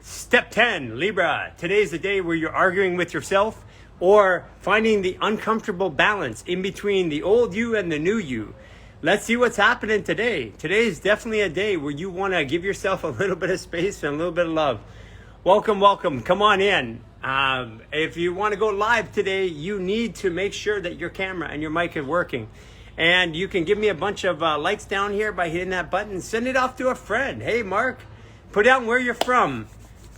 Step 10, Libra. Today is the day where you're arguing with yourself or finding the uncomfortable balance in between the old you and the new you. Let's see what's happening today. Today is definitely a day where you want to give yourself a little bit of space and a little bit of love. Welcome, welcome. Come on in. If you want to go live today, you need to make sure that your camera and your mic are working. And you can give me a bunch of likes down here by hitting that button. Send it off to a friend. Hey, Mark, put down where you're from.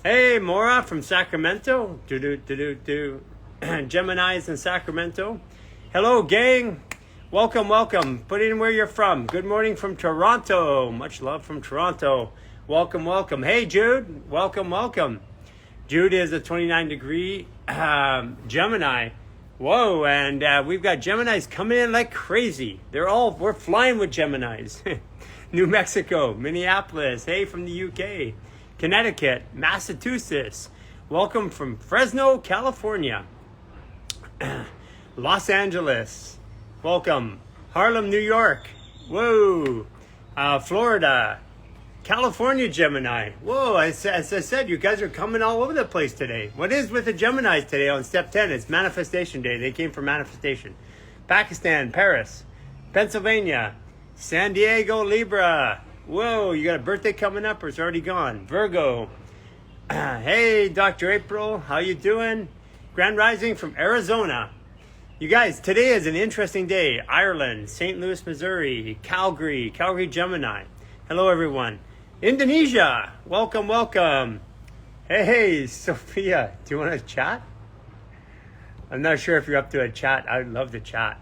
Hey, Maura from Sacramento. Gemini's in Sacramento. Hello, gang. Welcome, welcome. Put in where you're from. Good morning from Toronto. Much love from Toronto. Welcome, welcome. Hey, Jude. Welcome, welcome. Jude is a 29-degree Gemini. Whoa, and we've got Geminis coming in like crazy. We're flying with Geminis. New Mexico, Minneapolis. Hey, from the UK. Connecticut, Massachusetts. Welcome from Fresno, California. Los Angeles. Welcome. Harlem, New York. Whoa. Florida. California Gemini. Whoa, as I said, you guys are coming all over the place today. What is with the Geminis today on step 10? It's manifestation day. They came for manifestation. Pakistan, Paris, Pennsylvania, San Diego, Libra. Whoa, you got a birthday coming up or it's already gone? Virgo. Hey, Dr. April, how you doing? Grand Rising from Arizona. You guys, today is an interesting day. Ireland, St. Louis, Missouri, Calgary Gemini. Hello, everyone. Indonesia, welcome, welcome. Hey, Sophia, do you want to chat? I'm not sure if you're up to a chat. I'd love to chat.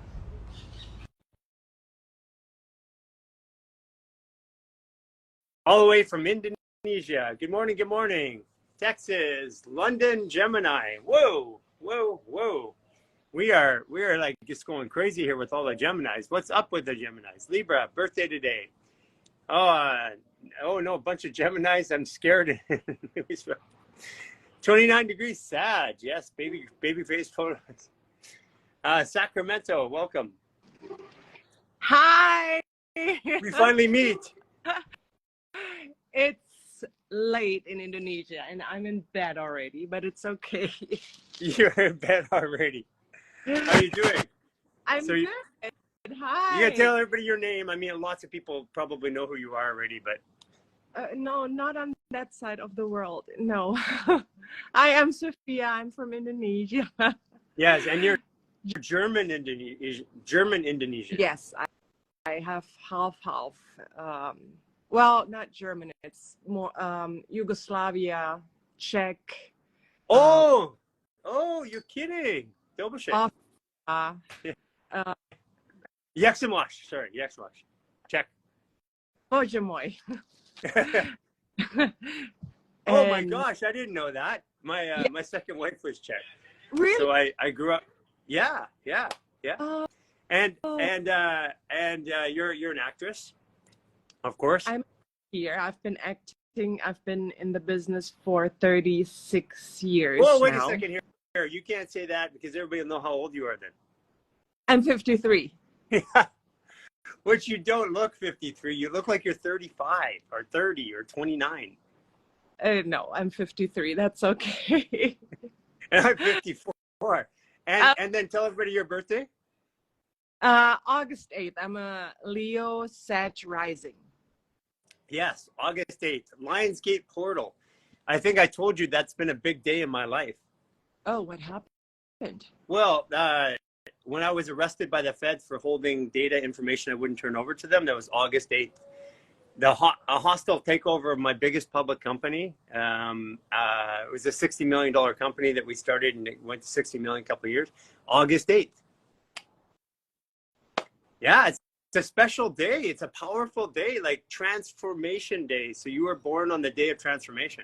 All the way from Indonesia. Good morning, good morning. Texas, London, Gemini. Whoa, whoa, whoa. We are like just going crazy here with all the Geminis. What's up with the Geminis? Libra, birthday today. Oh no, a bunch of Geminis. I'm scared. 29 degrees Sag. Yes, baby face photos. Sacramento, welcome. Hi. We finally meet. It's late in Indonesia and I'm in bed already, but it's okay. You're in bed already. How are you doing? I'm good. Hi. You gotta tell everybody your name. I mean, lots of people probably know who you are already, but no, not on that side of the world. No. I am Sophia. I'm from Indonesia. Yes, and you're German Indonesian. Yes, I have half. Well, not German. It's more Yugoslavia, Czech. Oh, you're kidding. Double shit. Yaxamash. Sorry, Yaxamash. Czech. Bože můj. Oh my gosh, I didn't know that. My second wife was Czech. Really? So I grew up. Yeah. And you're an actress, of course. I'm here. I've been acting. I've been in the business for 36 years. Whoa, wait now. a second here. You can't say that because everybody will know how old you are then. I'm 53. Which you don't look 53. You look like you're 35 or 30 or 29. No, I'm 53. That's okay. And I'm 54. And then tell everybody your birthday. August 8th. I'm a Leo Sag rising. Yes, August 8th. Lionsgate portal. I think I told you that's been a big day in my life. Oh, what happened? Well, when I was arrested by the feds for holding data information I wouldn't turn over to them, that was August 8th. A hostile takeover of my biggest public company. It was a $60 million company that we started and it went to 60 million a couple of years. August 8th. Yeah, it's a special day. It's a powerful day, like transformation day. So you were born on the day of transformation.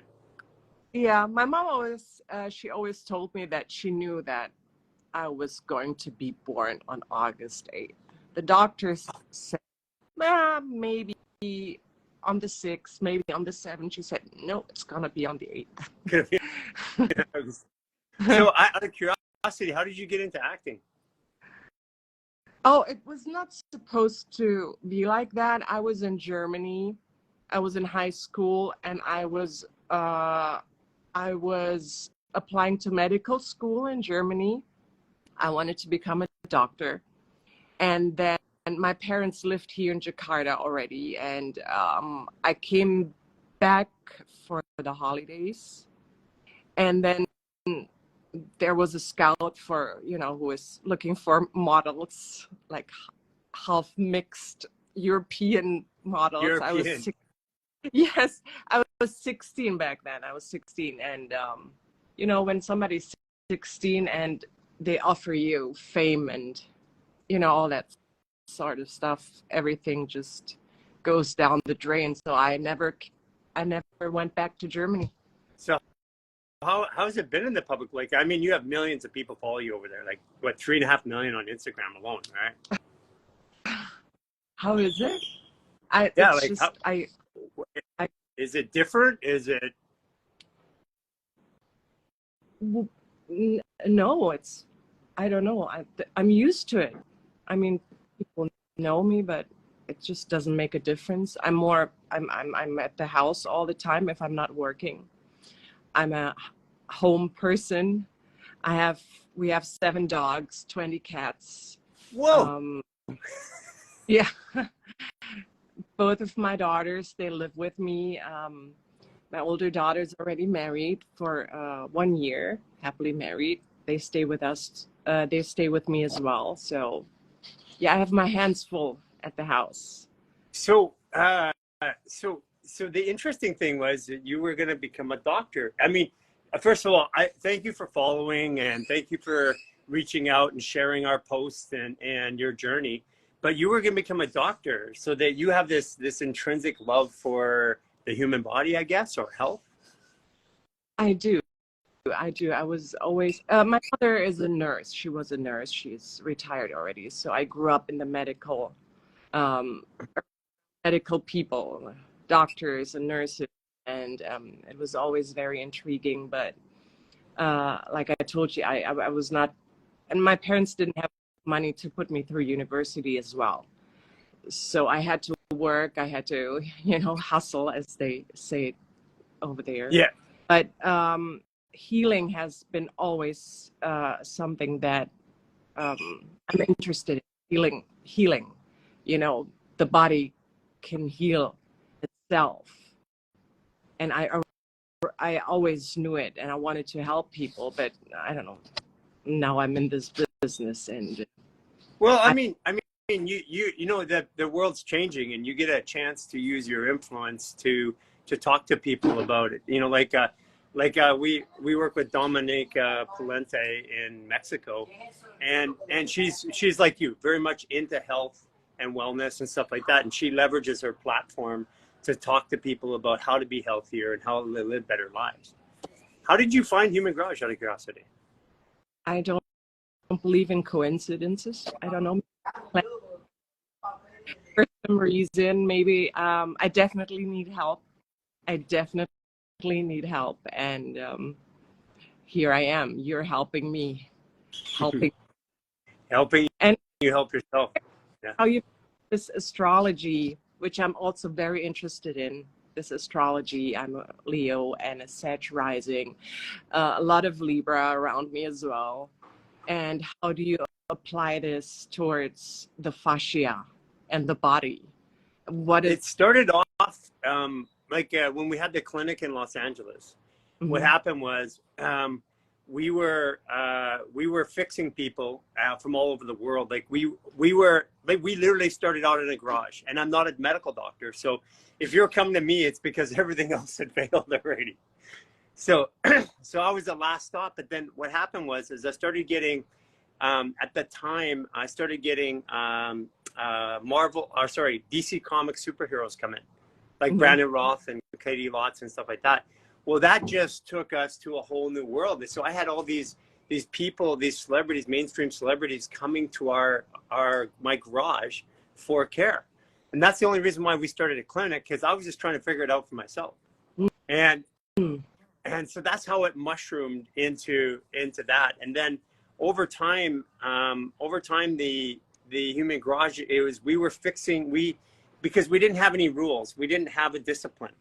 Yeah, my mom always told me that she knew that I was going to be born on August 8th. The doctors said, maybe on the 6th, maybe on the 7th. She said, no, it's going to be on the 8th. So out of curiosity, how did you get into acting? Oh, it was not supposed to be like that. I was in Germany. I was in high school and I was I was applying to medical school in Germany. I wanted to become a doctor. And then my parents lived here in Jakarta already. And I came back for the holidays. And then there was a scout for, who was looking for models, like half mixed European models. I was European. yes, I was 16 back then. I was 16. And, when somebody's 16 and they offer you fame and, all that sort of stuff, everything just goes down the drain. So I never went back to Germany. So how's it been in the public? Like, I mean, you have millions of people follow you over there. Like, what, 3.5 million on Instagram alone, right? How is it? Yeah, It's like, just, is it different? Is it? No, I don't know. I'm used to it. I mean, people know me, but it just doesn't make a difference. I'm at the house all the time if I'm not working. I'm a home person. We have 7 dogs, 20 cats. Whoa. Yeah. Both of my daughters, they live with me. My older daughter's already married for 1 year, happily married. They stay with us. They stay with me as well. So, yeah, I have my hands full at the house. So the interesting thing was that you were going to become a doctor. I mean, first of all, I thank you for following and thank you for reaching out and sharing our posts and your journey. But you were going to become a doctor so that you have this intrinsic love for the human body, I guess, or health. I do. I was always, my mother is a nurse. She was a nurse. She's retired already. So I grew up in the medical people, doctors and nurses. And it was always very intriguing. But like I told you, I was not, and my parents didn't have money to put me through university as well. So I had to work. I had to, hustle, as they say over there. Yeah. But healing has been always something that I'm interested in. Healing, the body can heal itself. And I always knew it, and I wanted to help people, but I don't know. Now I'm in this business, and well, I mean, you know that the world's changing, and you get a chance to use your influence to talk to people about it. We work with Dominica Polente in Mexico, and she's like you, very much into health and wellness and stuff like that, and she leverages her platform to talk to people about how to be healthier and how to live better lives. How did you find Human Garage, out of curiosity? I don't believe in coincidences. I don't know. For some reason, maybe I definitely need help. And here I am. You're helping me, helping And you help yourself. Yeah. how you this astrology, which I'm also very interested in. This astrology, I'm a Leo and a Sag rising, a lot of Libra around me as well. And how do you apply this towards the fascia and the body? It started off when we had the clinic in Los Angeles. Mm-hmm. What happened was we were fixing people from all over the world. We literally started out in a garage, and I'm not a medical doctor, so if you're coming to me, it's because everything else had failed already. So I was the last stop. But then what happened was I started getting at the time DC comic superheroes come in, like mm-hmm. Brandon Roth and Katie Lotz and stuff like that. Well, that just took us to a whole new world. So I had all these people, these celebrities, mainstream celebrities, coming to my garage for care, and that's the only reason why we started a clinic, because I was just trying to figure it out for myself, and so that's how it mushroomed into that. And then over time, the Human Garage, because we didn't have any rules, we didn't have a discipline.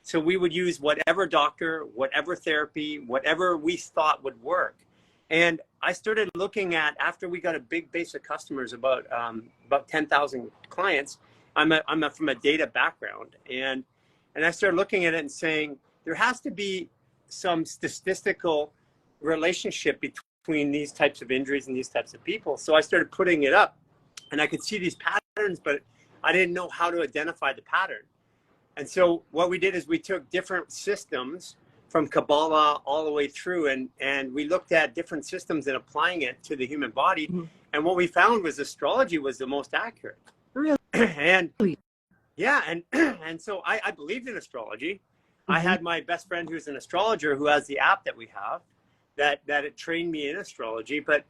So we would use whatever doctor, whatever therapy, whatever we thought would work. And I started looking at, after we got a big base of customers, about 10,000 clients. I'm from a data background, and I started looking at it and saying there has to be some statistical relationship between these types of injuries and these types of people. So I started putting it up, and I could see these patterns, but I didn't know how to identify the pattern. And so what we did is we took different systems from Kabbalah all the way through, and we looked at different systems and applying it to the human body. Mm-hmm. And what we found was astrology was the most accurate. Really? And yeah, and so I believed in astrology. Mm-hmm. I had my best friend who's an astrologer who has the app that we have that it trained me in astrology. But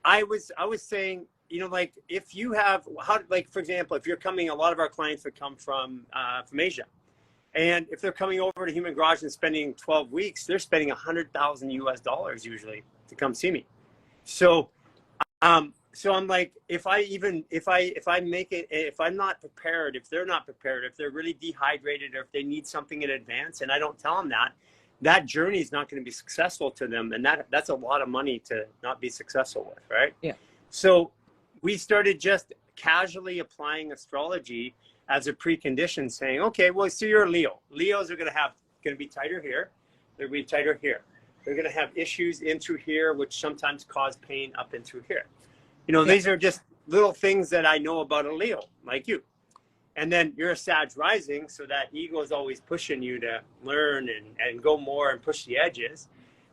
I was saying, you know, like, if you have, like, for example, if you're coming, a lot of our clients would come from Asia. And if they're coming over to Human Garage and spending 12 weeks, they're spending $100,000 US usually to come see me. So, so I'm like, if I make it, if I'm not prepared, if they're not prepared, if they're really dehydrated, or if they need something in advance, and I don't tell them that journey is not going to be successful to them. And that's a lot of money to not be successful with, right? Yeah. So we started just casually applying astrology as a precondition, saying, okay, well, so you're a Leo. Leos are going to be tighter here. They're going to be tighter here. They're going to have issues in through here, which sometimes cause pain up and through here. You know, these are just little things that I know about a Leo, like you. And then you're a Sag rising, so that ego is always pushing you to learn and go more and push the edges,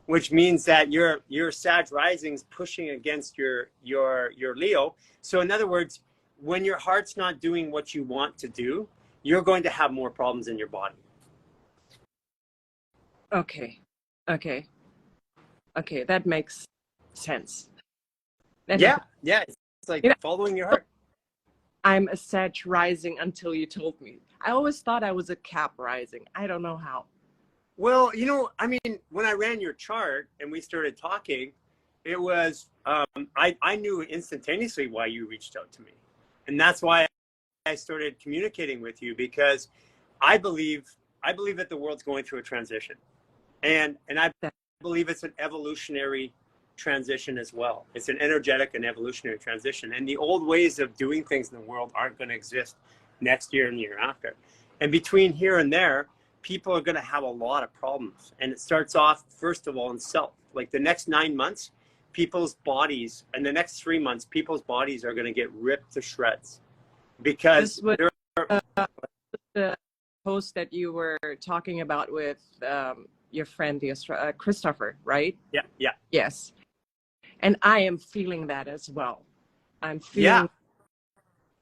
which means that your Sag rising is pushing against your Leo. So in other words, when your heart's not doing what you want to do, you're going to have more problems in your body. Okay, that makes sense. Yeah, it's like, you know, following your heart. I'm a Sag rising until you told me. I always thought I was a Cap rising. I don't know how. Well, you know, I mean, when I ran your chart and we started talking, it was, I knew instantaneously why you reached out to me. And that's why I started communicating with you, because I believe that the world's going through a transition. And I believe it's an evolutionary transition as well. It's an energetic and evolutionary transition. And the old ways of doing things in the world aren't going to exist next year and the year after. And between here and there, people are going to have a lot of problems. And it starts off, first of all, in self. Like the next 9 months, people's bodies, and the next 3 months, people's bodies are going to get ripped to shreds. Because the post that you were talking about with your friend, Christopher, right? Yeah. Yes. And I am feeling that as well. I'm feeling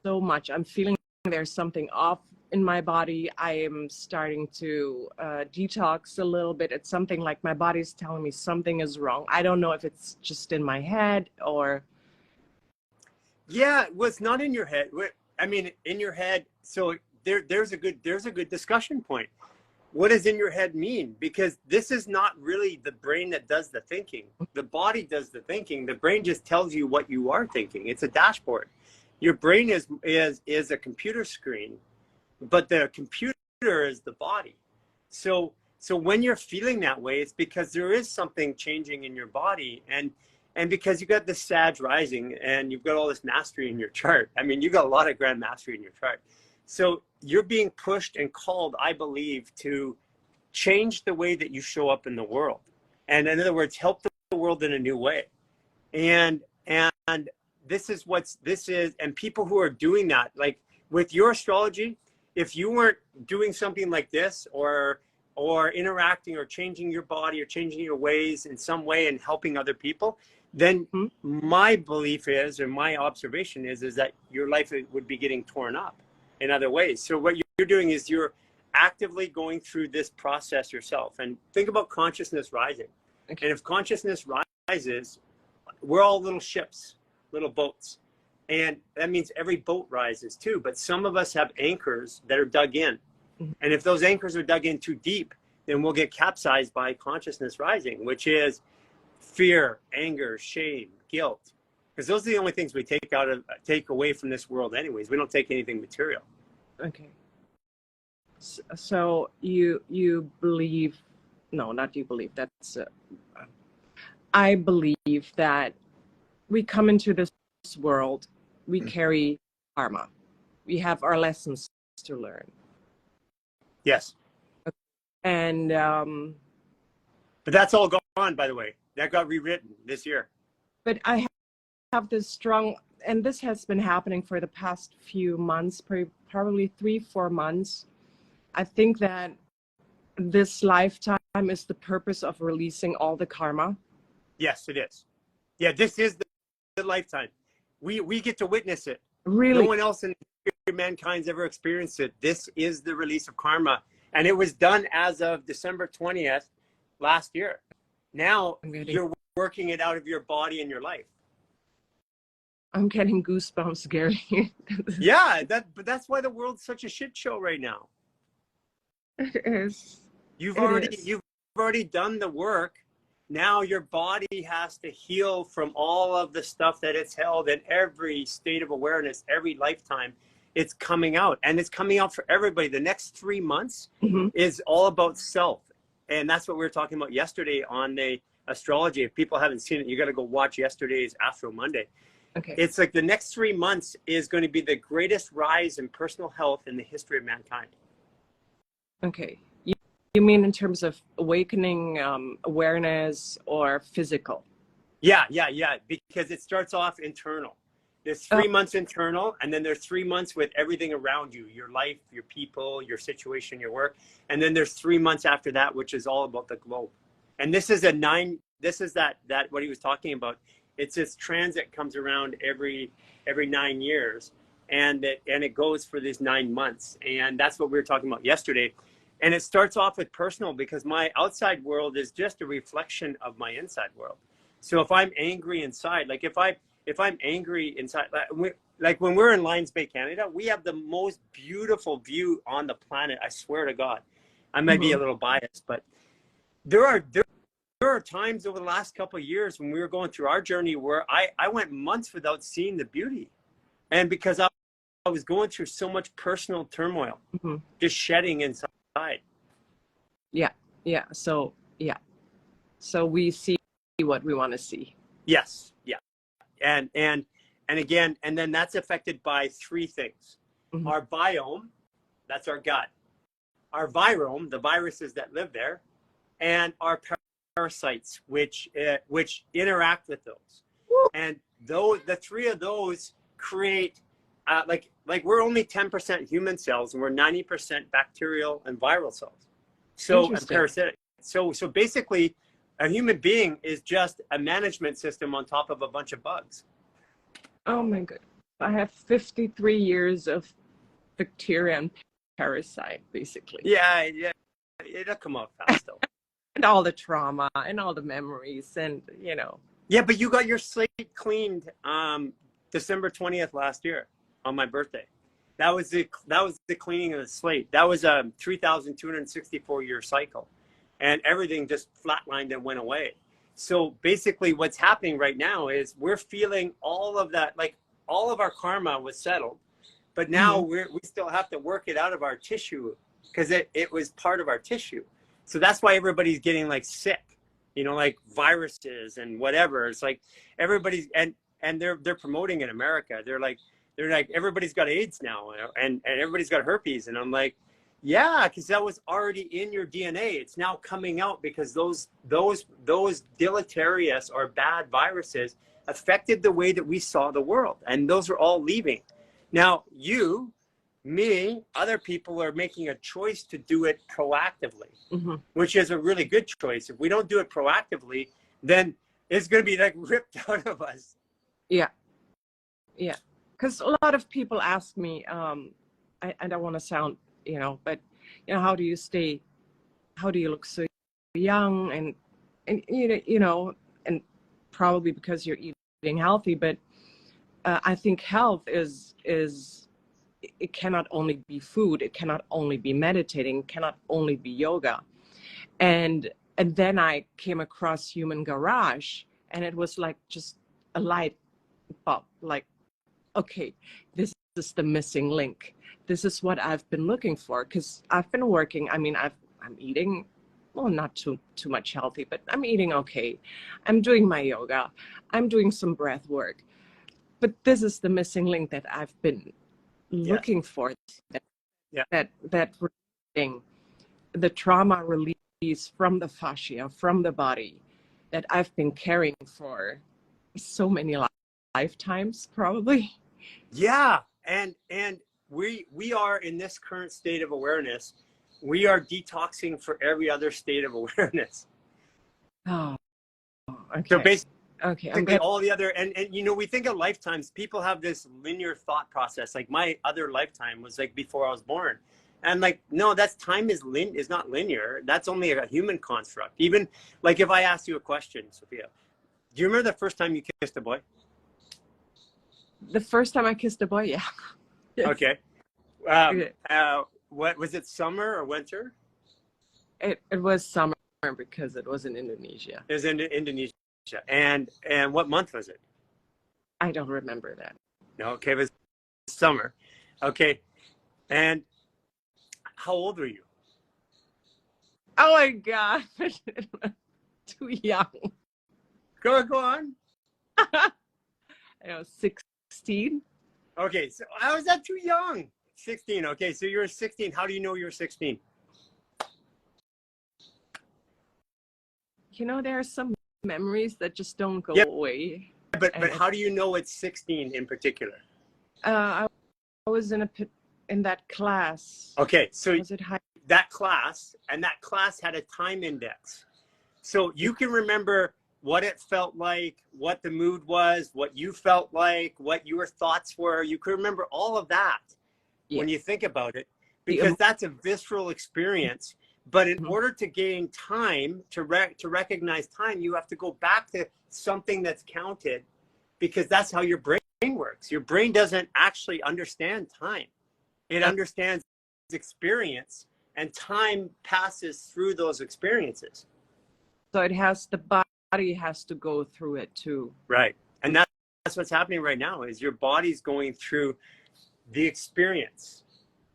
so much. I'm feeling there's something off in my body. I am starting to detox a little bit. It's something like my body's telling me something is wrong. I don't know if it's just in my head or... Yeah, well, it's not in your head. I mean, in your head. So there's a good discussion point. What does in your head mean? Because this is not really the brain that does the thinking. The body does the thinking. The brain just tells you what you are thinking. It's a dashboard. Your brain is a computer screen, but the computer is the body. So when you're feeling that way, it's because there is something changing in your body, and because you got the Sag rising and you've got all this mastery in your chart. I mean, you got a lot of grand mastery in your chart. So you're being pushed and called, I believe, to change the way that you show up in the world. And in other words, help the world in a new way. And this is, and people who are doing that, like with your astrology, if you weren't doing something like this or interacting or changing your body or changing your ways in some way and helping other people, then my belief is, or my observation is that your life would be getting torn up in other ways. So what you're doing is you're actively going through this process yourself. And think about consciousness rising. Okay. And if consciousness rises, we're all little ships, little boats. And that means every boat rises too. But some of us have anchors that are dug in. And if those anchors are dug in too deep, then we'll get capsized by consciousness rising, which is fear, anger, shame, guilt. Because those are the only things we take away from this world anyways. We don't take anything material. Okay. So you believe, no, not you believe, that's I believe that we come into this world, we carry karma. We have our lessons to learn. Yes. And But that's all gone, by the way. That got rewritten this year. but I have this strong, and this has been happening for the past few months, probably 3-4 months. I think that this lifetime is the purpose of releasing all the karma. Yes, it is. Yeah, this is the lifetime. We get to witness it. Really? No one else in mankind's ever experienced it. This is the release of karma. And it was done as of December 20th last year. Now you're working it out of your body and your life. I'm getting goosebumps, Gary. Yeah, but that's why the world's such a shit show right now. It is. You've already done the work. Now your body has to heal from all of the stuff that it's held in every state of awareness, every lifetime. It's coming out, and it's coming out for everybody. The next 3 months is all about self. And that's what we were talking about yesterday on the astrology. If people haven't seen it, you got to go watch yesterday's Astro Monday. Okay. It's like the next 3 months is going to be the greatest rise in personal health in the history of mankind. Okay. You mean in terms of awakening awareness or physical? Yeah. Because it starts off internal. There's 3 months internal, and then there's 3 months with everything around you, your life, your people, your situation, your work. And then there's 3 months after that, which is all about the globe. And this is that what he was talking about. It's this transit comes around every 9 years, and it goes for these 9 months. And that's what we were talking about yesterday. And it starts off with personal, because my outside world is just a reflection of my inside world. So if I'm angry inside, like if I'm angry inside, like when we're in Lions Bay, Canada, we have the most beautiful view on the planet. I swear to God. I might be a little biased, but there are times over the last couple of years when we were going through our journey where I went months without seeing the beauty. And because I was going through so much personal turmoil, just shedding inside. Yeah. So we see what we want to see. Yes. Yeah. And again, and then that's affected by 3 things. Our biome, that's our gut. Our virome, the viruses that live there, and our parasites, which interact with those. And the 3 of those create like we're only 10% human cells, and we're 90% bacterial and viral cells. So and parasitic. So basically, a human being is just a management system on top of a bunch of bugs. Oh my God. I have 53 years of bacteria and parasite, basically. Yeah. It'll come out fast though. And all the trauma and all the memories, and Yeah, but you got your slate cleaned December 20th last year on my birthday. That was the cleaning of the slate. That was a 3,264 year cycle, and everything just flatlined and went away. So basically what's happening right now is we're feeling all of that, like all of our karma was settled, but now we still have to work it out of our tissue, because it was part of our tissue. So that's why everybody's getting like sick, like viruses and whatever. It's like everybody's, and they're promoting in America. They're like everybody's got AIDS now, and everybody's got herpes. And I'm like, yeah, because that was already in your DNA. It's now coming out because those deleterious or bad viruses affected the way that we saw the world, and those are all leaving. Now you, me, other people are making a choice to do it proactively, which is a really good choice. If we don't do it proactively, then it's going to be like ripped out of us. Yeah. Because a lot of people ask me, I don't want to sound, but how do you look so young, and and probably because you're eating healthy, but I think health is it cannot only be food, it cannot only be meditating, it cannot only be yoga. And then I came across Human Garage, and it was like just a light bulb, like, okay, this is the missing link. This is what I've been looking for, because I've been working. I mean, I'm eating, well, not too much healthy, but I'm eating okay. I'm doing my yoga. I'm doing some breath work. But this is the missing link that I've been looking for. Yeah. That releasing, the trauma release from the fascia, from the body, that I've been carrying for so many lifetimes, probably. Yeah, and we are in this current state of awareness. We are detoxing for every other state of awareness. Oh, okay. So basically, okay, I'm glad. all the other and you know, we think of lifetimes. People have this linear thought process. Like my other lifetime was like before I was born, and like no, that's time is not linear. That's only a human construct. Even like if I asked you a question, Sophia, do you remember the first time you kissed a boy? The first time I kissed a boy, yeah. Yes. Okay. What was it, summer or winter? It was summer because it was in Indonesia. It was in Indonesia. And what month was it? I don't remember that. No, okay, it was summer. Okay. And how old were you? Oh my gosh. Too young. Go on. I was 16. Okay, so how is that too young? 16. Okay, so you're 16. How do you know you're 16? You know, there are some memories that just don't go away. But how do you know it's 16 in particular? I was in that class. Okay, so was it that class had a time index. So you can remember what it felt like, what the mood was, what you felt like, what your thoughts were. You can remember all of that when you think about it, because that's a visceral experience. But in order to gain time, to recognize time, you have to go back to something that's counted, because that's how your brain works. Your brain doesn't actually understand time. It understands experience, and time passes through those experiences. So it has, the body has to go through it too. Right. And that's what's happening right now, is your body's going through the experience.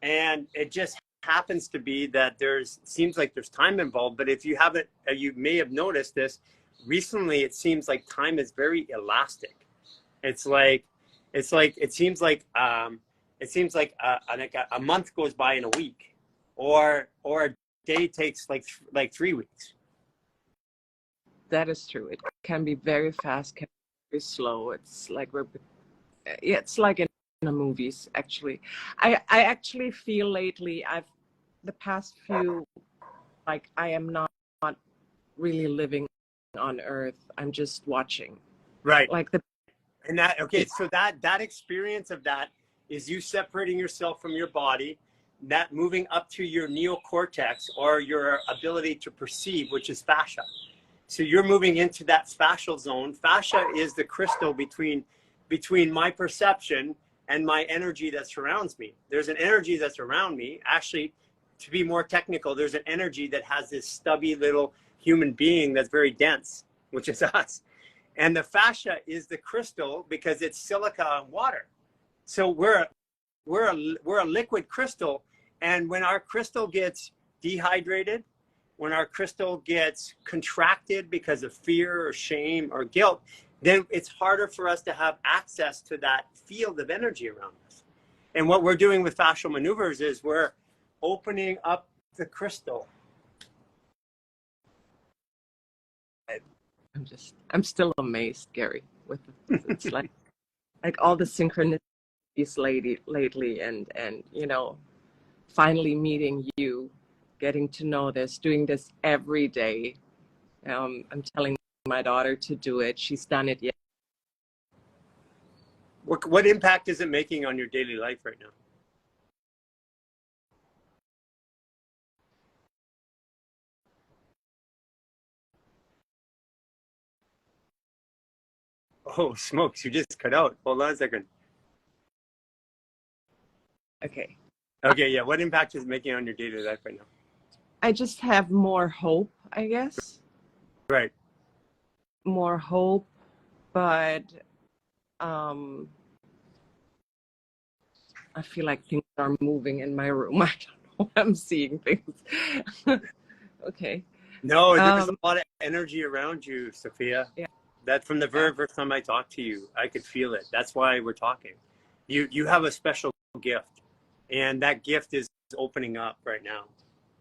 And it just happens to be that seems like there's time involved. But if you haven't, you may have noticed this recently, it seems like time is very elastic. It seems like a month goes by in a week, or a day takes like 3 weeks. That is true. It can be very fast, can be very slow. It's like it's like in the movies, actually. I actually feel lately, the past few, like I am not really living on Earth. I'm just watching. Right. Like so that experience of that is you separating yourself from your body, that moving up to your neocortex, or your ability to perceive, which is fascia. So you're moving into that fascial zone. Fascia is the crystal between my perception and my energy that surrounds me. There's an energy that's around me. Actually, to be more technical, there's an energy that has this stubby little human being that's very dense, which is us. And the fascia is the crystal, because it's silica and water. So we're a liquid crystal. And when our crystal gets dehydrated, when our crystal gets contracted because of fear or shame or guilt, then it's harder for us to have access to that field of energy around us. And what we're doing with fascial maneuvers is we're opening up the crystal. I'm still amazed, Gary, with it's like all the synchronicities lately, and you know, finally meeting you, getting to know this, doing this every day. I'm telling my daughter to do it. She's done it yet. What impact is it making on your daily life right now? Oh, smokes, you just cut out. Hold on a second. Okay. Okay, yeah. What impact is it making on your daily life right now? I just have more hope, I guess. Right. More hope, but I feel like things are moving in my room. I don't know. I'm seeing things. Okay. No, there's a lot of energy around you, Sophia. Yeah. That from the very first time I talked to you, I could feel it. That's why we're talking. You have a special gift, and that gift is opening up right now.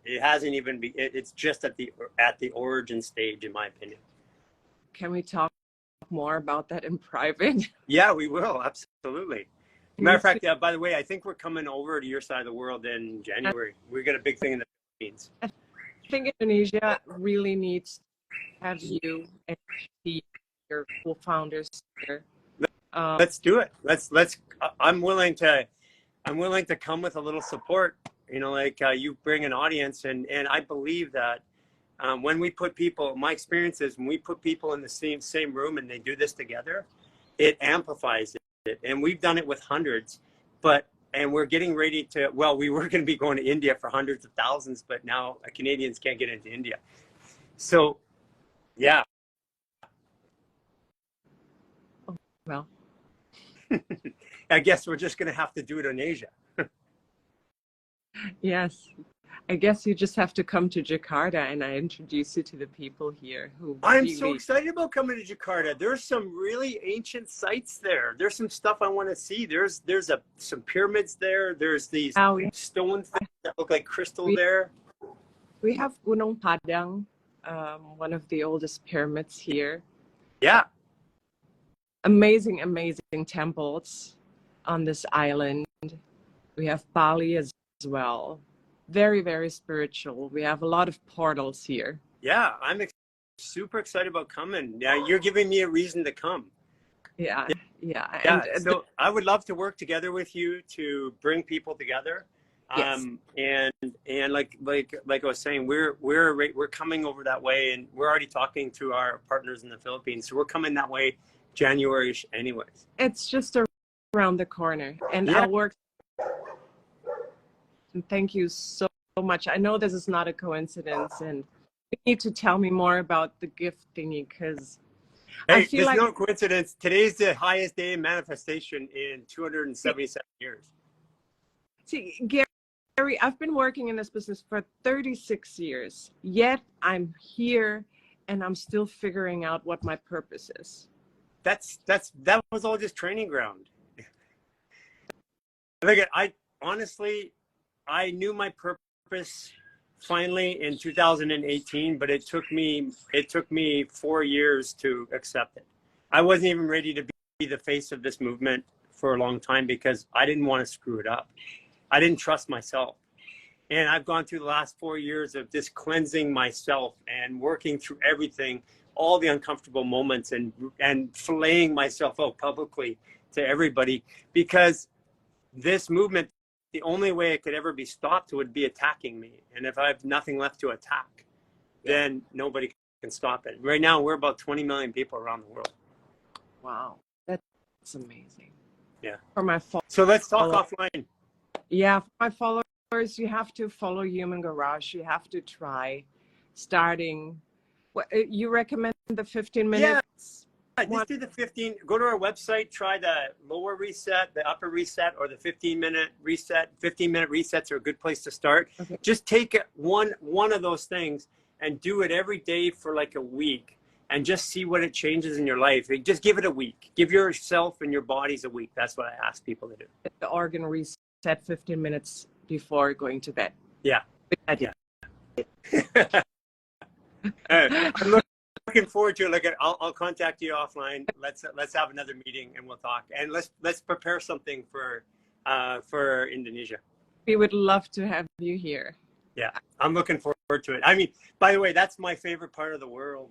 It hasn't even be. It's just at the origin stage, in my opinion. Can we talk more about that in private? Yeah, we will. Absolutely. Matter of fact, by the way, I think we're coming over to your side of the world in January. We got a big thing in the Philippines. I think Indonesia really needs to have you and your co-founders here. Let's do it. Let's. I'm willing to come with a little support. You know, like you bring an audience, and I believe that when we put people, my experience is when we put people in the same room and they do this together, it amplifies it. And we've done it with hundreds, and we're getting ready to. Well, we were going to be going to India for hundreds of thousands, but now Canadians can't get into India. So, yeah. Well, I guess we're just going to have to do it in Asia. yes. I guess you just have to come to Jakarta and I introduce you to the people here who I'm really... so excited about coming to Jakarta. There's some really ancient sites there. There's some stuff I want to see. There's some pyramids there. There's these stone things that look like crystal there. We have Gunung Padang, one of the oldest pyramids here. Yeah. Amazing temples on this island. We have Bali as well. Very, very spiritual. We have a lot of portals here. Yeah, I'm super excited about coming. Yeah, you're giving me a reason to come. Yeah. So I would love to work together with you to bring people together. Yes. And like I was saying, we're coming over that way, and we're already talking to our partners in the Philippines. So we're coming that way January-ish anyways. It's just around the corner, and yeah. I'll work. And thank you so much. I know this is not a coincidence, and you need to tell me more about the gift thingy, because I feel like no coincidence. Today's the highest day of manifestation in 277 years. See, Gary, I've been working in this business for 36 years, yet I'm here and I'm still figuring out what my purpose is. That was all just training ground. I knew my purpose finally in 2018, but it took me 4 years to accept it. I wasn't even ready to be the face of this movement for a long time because I didn't want to screw it up. I didn't trust myself. And I've gone through the last 4 years of just cleansing myself and working through everything, all the uncomfortable moments, and filleting myself out publicly to everybody, because this movement, the only way it could ever be stopped would be attacking me. And if I have nothing left to attack, then nobody can stop it. Right now, we're about 20 million people around the world. Wow, that's amazing. Yeah. For my so let's talk offline. Yeah, for my followers, you have to follow Human Garage. You have to try starting. You recommend the 15 minutes? Yeah, just do the 15. Go to our website, try the lower reset, the upper reset, or the 15-minute reset. 15-minute resets are a good place to start. Okay. Just take one of those things and do it every day for like a week, and just see what it changes in your life. Just give it a week. Give yourself and your bodies a week. That's what I ask people to do. The organ reset 15 minutes before going to bed. Yeah. Yeah. I'm looking forward to it. I'll contact you offline. Let's have another meeting and we'll talk. And let's prepare something for Indonesia. We would love to have you here. Yeah, I'm looking forward to it. I mean, by the way, that's my favorite part of the world.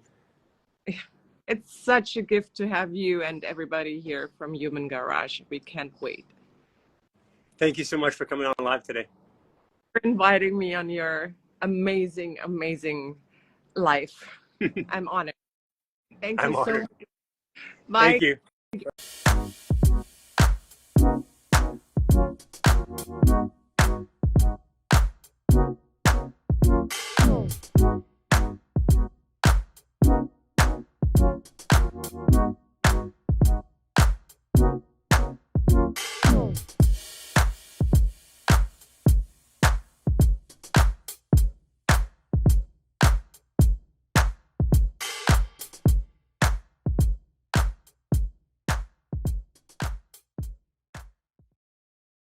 It's such a gift to have you and everybody here from Human Garage. We can't wait. Thank you so much for coming on live today. For inviting me on your amazing, amazing life. I'm honored. Thank you so much. Bye. Thank you.